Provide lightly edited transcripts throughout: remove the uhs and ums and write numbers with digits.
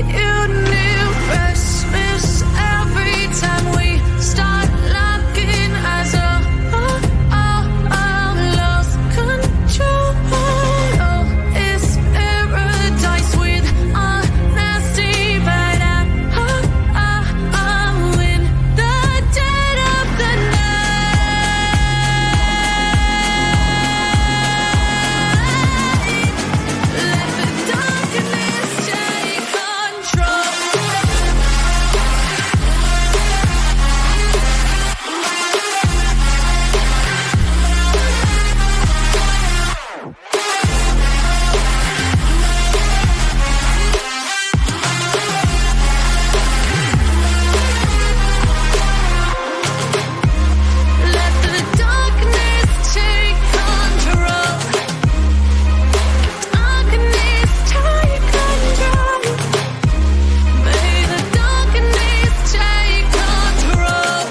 you knew. Restless every time we start locking eyes. Lost control. Oh, it's paradise with honesty, but I'm in the dead of the night. Let the darkness take control. Let the darkness take control. Darkness take control. May the darkness take control.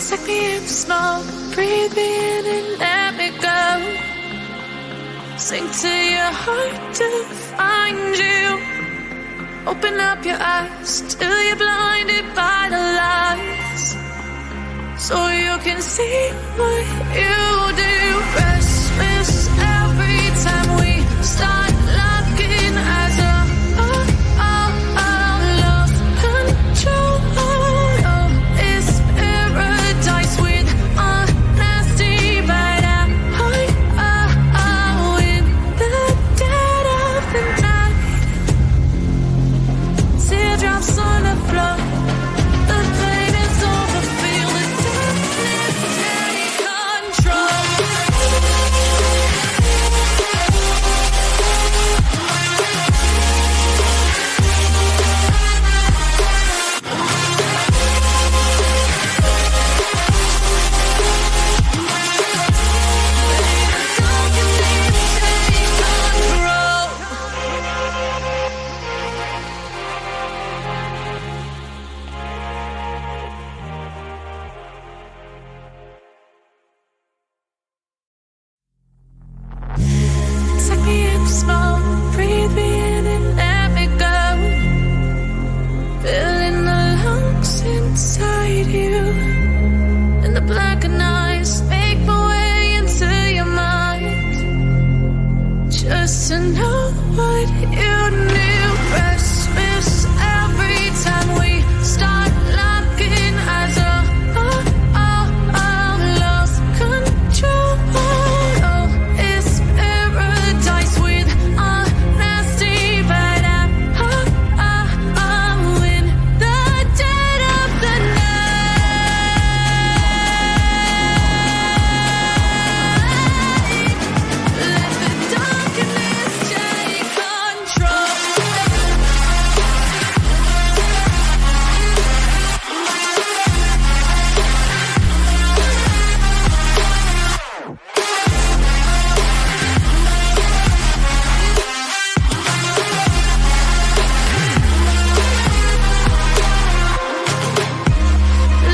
Take me in small, breathe me in and let me go. Sink to your heart to find you. Open up your eyes till you're blinded by the lights, so you can see what you do. Restless every time we start locking eyes. Lost control. Oh, it's paradise with honesty, but I'm in the dead of the night. Teardrops on the floor. The pain is over. Feel the darkness take control. Take me in small, breathe me in and let me go. Filling the lungs inside you, and the blackened eyes make my way into your mind. Just to know what you knew. Restless every time we start locking eyes. Lost control. Oh, it's paradise with honesty, but I'm in the dead of the night. Let the darkness take control.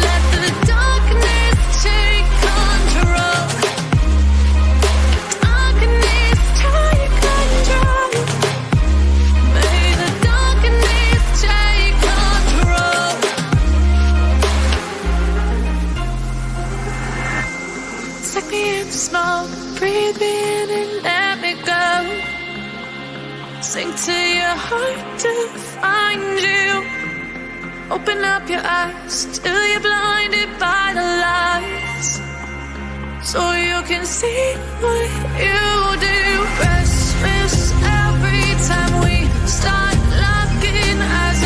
Let the darkness take control. Darkness take control. May the darkness take control. Take me in small, breathe me in and let me go. Sink to your heart to find you. Open up your eyes till you're blinded by the lights, so you can see what you do. Restless every time we start locking eyes.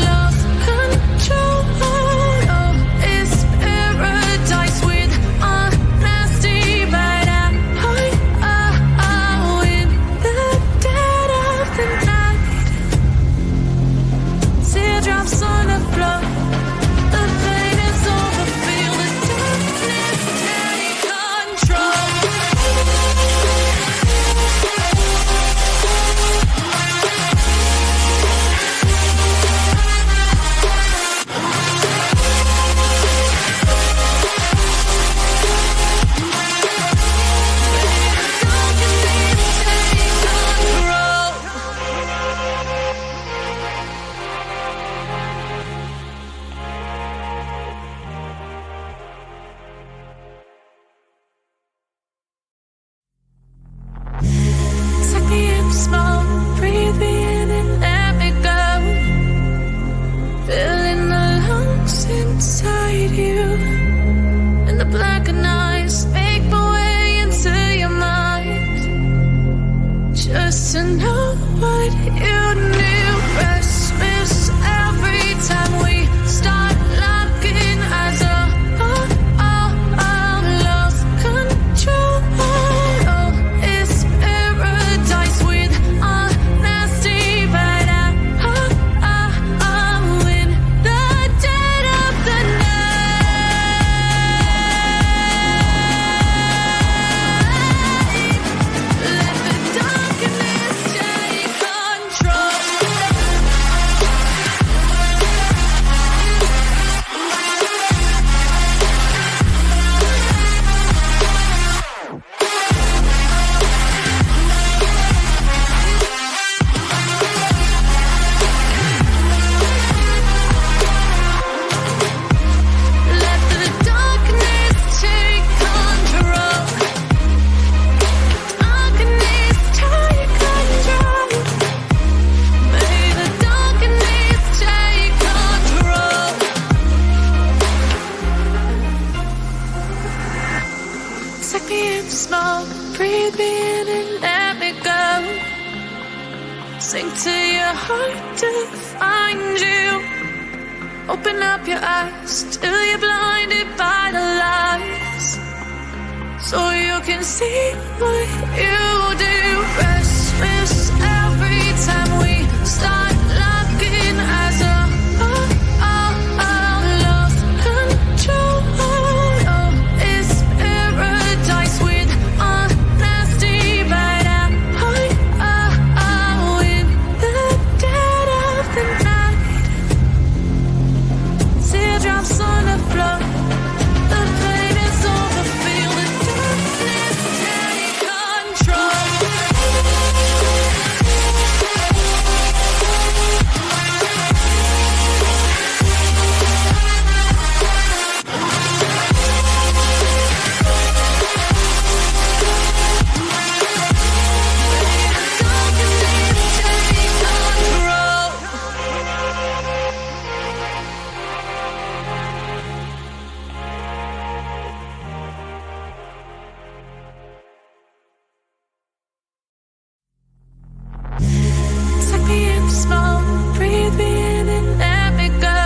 Lost control. Oh, it's paradise with honesty, but I'm in the dead of the night. Teardrops on the floor. The pain is over. Feel the darkness take control. me in small, breathe me in and let me go. Sink to your heart to find you. Open up your eyes till you're blinded by the lights, so you can see what you do. Restless every time we start looking as a lost control. Oh, it's paradise with honesty, but in the dead of the night, teardrops on the floor. The pain is over, feel the darkness take control. Take me in small, breathe me in and let me go.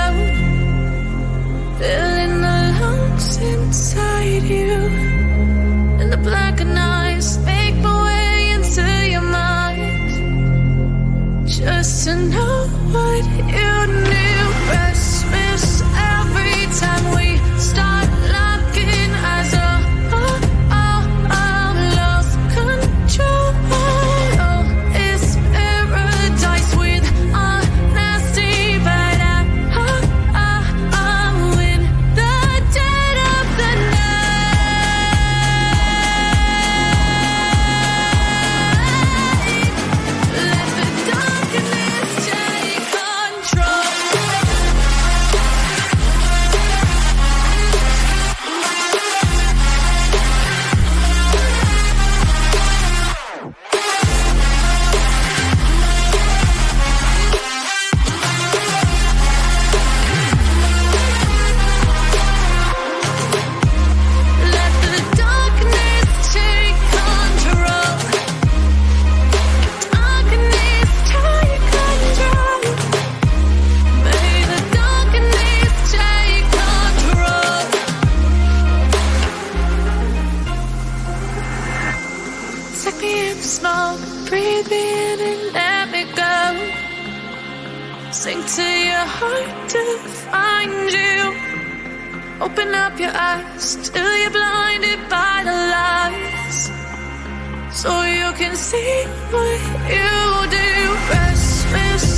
Filling the lungs inside you, and the blackened eyes make my way into your mind, just to know what you knew. Restless every time we start looking as a lost control. Oh, it's paradise with honesty, but in the dead of the night, let the darkness take control. Let the darkness take control. Darkness take control. May the darkness take control. Take me in small, breathe me in and let me go. Sink to your heart to find you. Open up your eyes till you're blinded by the lights, so you can see what you do. Restless